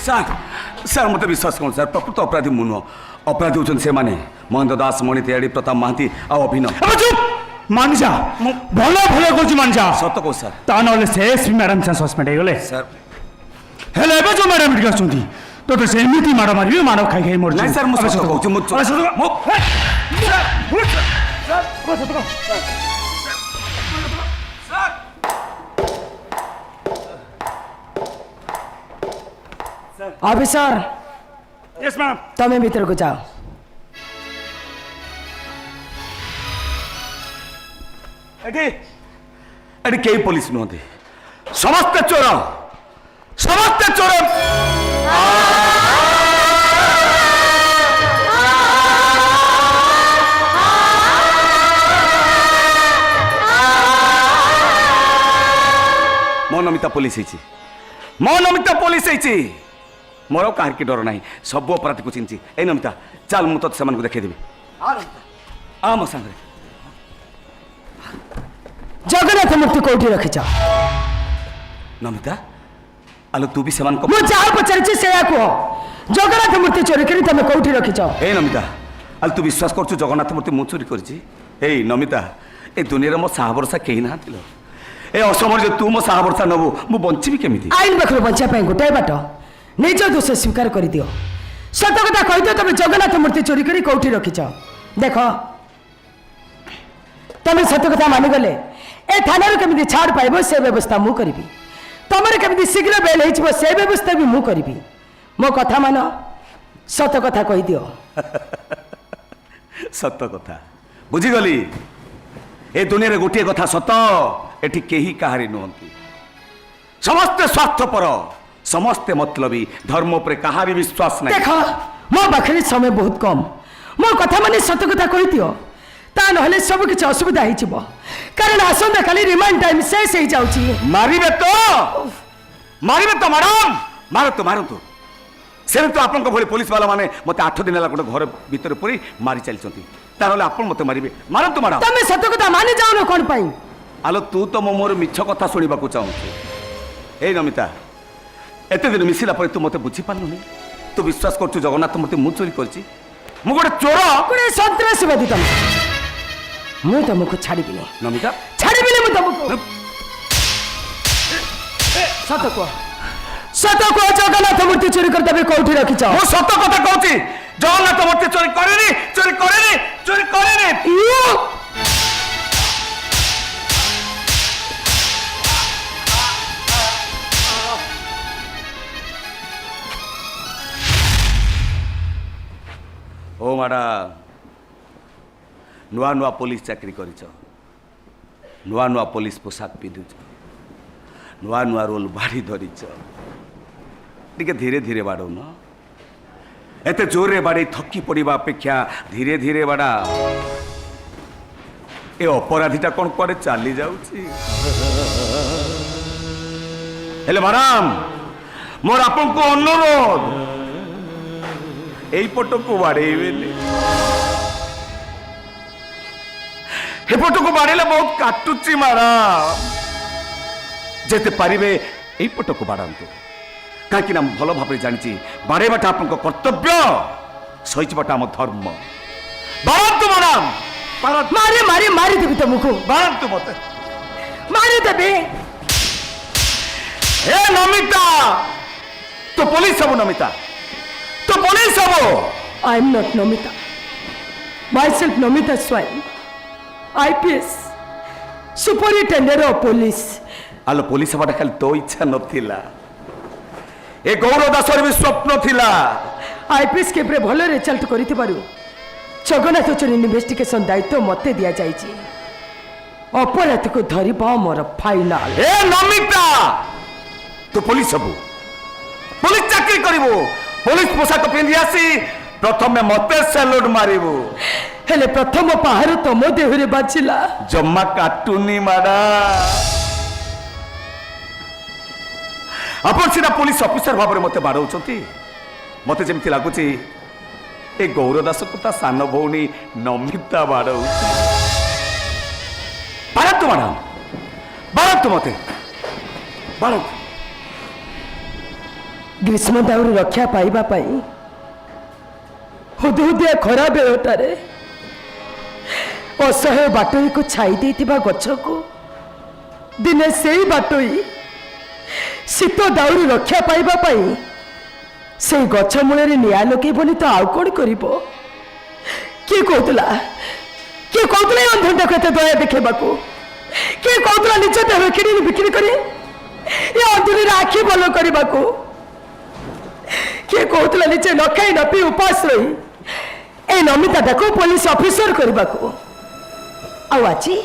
Sir sir ମୋତେ ବିଶ୍ୱାସ କରନ୍ତୁ ସାର୍ ପ୍ରକୃତ ଅପରାଧୀ ମୁଁ ନୁହଁ ଅପରାଧୀ ହେଉଛନ୍ତି ସେମାନେ ମହେନ୍ଦ୍ର ଦାସ ମଣି ତେୟାଡ଼ି ପ୍ରତାପ ମହାନ୍ତି ଆଉ ଅଭିନୟ ମାନିଯା ଭଲ ଭଲ କହୁଛି ମାନିଯା ସତ କହୁଛି ସାର୍ ତା ନହେଲେ ସେ ଏସ୍ପି ମ୍ୟାଡାମ ସସ୍ପେଣ୍ଡ ହେଇଗଲେ ସାର୍ ହେଲେ ଏବେ ଯୋଉ ମ୍ୟାଡାମ ଏଠିକି ଆସୁଛନ୍ତି ତୋତେ ସେମିତି ମାଡ଼ ମାରିବେ ମାଡ଼ ଖାଇ ଖାଇ ମରିଯିବୁ ନାଇଁ ସାର୍ ମୁଁ ସତ କହୁଛି ऑफिसर यस मैम तमें भीतर को जाओ एटी एटी केही पुलिस नुहंती समस्त चोर मो नमिता पुलिस है मोर कह डर ना सब अपराधी को चिंची ए नमिता चल मुझे से देखदेवी आ मो सांगे जगन्नाथ मूर्ति कौटी रखिच नमिता आलो तू भी सेमान को मु जहाँ पचारिछि सेया कह जगन्नाथ मूर्ति चोरी करी तमे कौटी रखिच ए नमिता आलो तू विश्वास करछु जगन्नाथ मूर्ति मु चोरी करछि ए नमिता ए दुनिया मो साहा भरोसा कहीं ना ए असमर जो तू मो साहा भरोसा नबु मु बंचिबी केमिति आईन पाखर बंचा गोटाए बाट निज दोष स्वीकार कर दियो सत कथा कही दियो तुम जगन्नाथ मूर्ति चोरी करी कौटी रखिच देख तुम सत कथा मानिगले ए थाना केमी छाड़ पाइब से व्यवस्था मु करी तुम केमी शीघ्र बेल हो से व्यवस्था भी मु करी मो कथा मान सत कथा कही दियो सत कथा बुझीगली ए दुनिया रे गोटे कथा सत एठी केही कहारी नुहंती समस्त स्वार्थपर समस्ते मतलबी धर्म पर कहारी विश्वास नहीं देख मो पाखे समय बहुत कम मो कथा माने सत कथा कही दियो ता नहले सब किछ असुविधा हो कारण आसंता खाली रिमांड टाइम शेष हो जाउची मारिबे तो मैडम मारतु से तो आपन भली पुलिस वाला माने मते 8 दिन ला घर भीतर पूरी मारी चलचंती ता नहले आपन मते मारिबे मारतु मैडम तमे सत कथा माने जाउनो कोन पई आलो तू तो मोर मिछ कथा सुनिबा को चाहू ए नमिता एते दिन मिसिला पर तू मते बुझी पालुनी तू विश्वास करछु जगन्नाथ मूर्ति मु चोरी करछि मु गोटे चोर कोने सन्त्रासवादी तमे मु तुमको छाड़ीबिनी नमिता छाड़ीबिनी मु तुमको सत को जगन्नाथ मूर्ति चोरी कर तबे कोठी रखिछ मु सत कथा कहूछि जगन्नाथ मूर्ति चोरी करेनी ओ मैडम नुआ नुआ पुलिस चाकरी करिछ नुआ नुआ पुलिस पोशाक पिंधुछ नुआ नुआ रोल बाड़ी धरिछ टिके धीरे धीरे बाड़ो न एते जोर रे बाड़ी थकी पड़िबा अपेक्षा धीरे धीरे बाड़ा ए अपराधीटा कोन करे चली जाउची हेले मैडम मोर आपन को अनुरोध এই পটকু বাড়াইবেনি এই পটকু বাড়াইলে বহুত কাটুচি মারা যেতে পারিবে এই পটকু বাড়ান্তু কাকি না ভালো ভাবে জানিছি বাড়াইবাটা আপনার কর্তব্য সইচিবাটা আমার ধর্ম বাড়ান্তু ম্যাডাম मारी मारी मारी देबी तुमको বাড়ান্তু মতে मारी देबी ए नमिता तो पुलिस सब नमिता तो पुलिस अब I am not Namita myself Namita स्वयं IPS सुपरिटेंडेंट ऑफ पुलिस आलो पुलिस हवाटा खाली तो इच्छा नथिला ए गौरव दासर भी स्वप्न थिला IPS के प्रे भलो रिजल्ट करिथिबारु जगन्नाथ चोरी इन्वेस्टिगेशन दायित्व मते दिया जाइछि अपराध को धरिबा मोर फाइनल ए नमिता तो पुलिस सब पुलिस चाकरी करिवो पुलिस पोशाक पिंधि आसी प्रथम मते सैल्यूट मारिबो हेले प्रथम पहाड़ तम देहरे बाजिला जम्मा काटुनी माडा अपन सीधा पुलिस ऑफिसर भाव में मते बाड़ौछंती मते जेमति लागुची ए गौरदास को ता सान भौणी नमिता बाड़ौ बाड़तु मैडम बाड़तु मते बाड़तु ଗ୍ରୀଷ୍ମ ଦାଉରୁ ରକ୍ଷା ପାଇବା ପାଇଁ ହୁଦହୁଦିଆ ଖରା ବେଳଟାରେ ଅସହାୟ ବାଟୋଇକୁ ଛାଇ ଦେଇଥିବା ଗଛକୁ ଦିନେ ସେଇ ବାଟୋଇ ଶୀତ ଦାଉରୁ ରକ୍ଷା ପାଇବା ପାଇଁ ସେଇ ଗଛ ମୂଳରେ ନିଆଁ ଲଗେଇବନି ତ ଆଉ କଣ କରିବ? କିଏ କହୁଥିଲା ଏ ଅନ୍ଧଟାକୁ ଏତେ ଦୟା ଦେଖେଇବାକୁ? କିଏ କହୁଥିଲା ନିଜ ଦେହ କିଣି ବିକ୍ରି କରି ଏ ଅନ୍ଧୁରୀର ଆଖି ଭଲ କରିବାକୁ? କିଏ କହୁଥିଲା ନିଜେ ନ ଖାଇ ନ ପିଇ ଉପାସ ରହି ଏ ନମିତାଟାକୁ ପୋଲିସ ଅଫିସର କରିବାକୁ? ଆଉ ଆଜି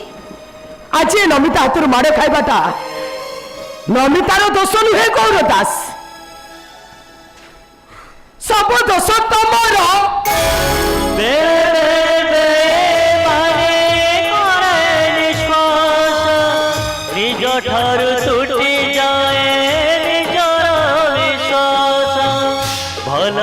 ଏ ନମିତା ହାତରୁ ମାଡ଼ ଖାଇବାଟା ନମିତାର ଦୋଷ ନୁହେଁ ଗୌର ଦାସ, ସବୁ ଦୋଷ ତମର। ନିଜ ଠାରୁ ତୁଟି ଯାଏ ନିଜର ବିଶ୍ୱାସ ଭଲ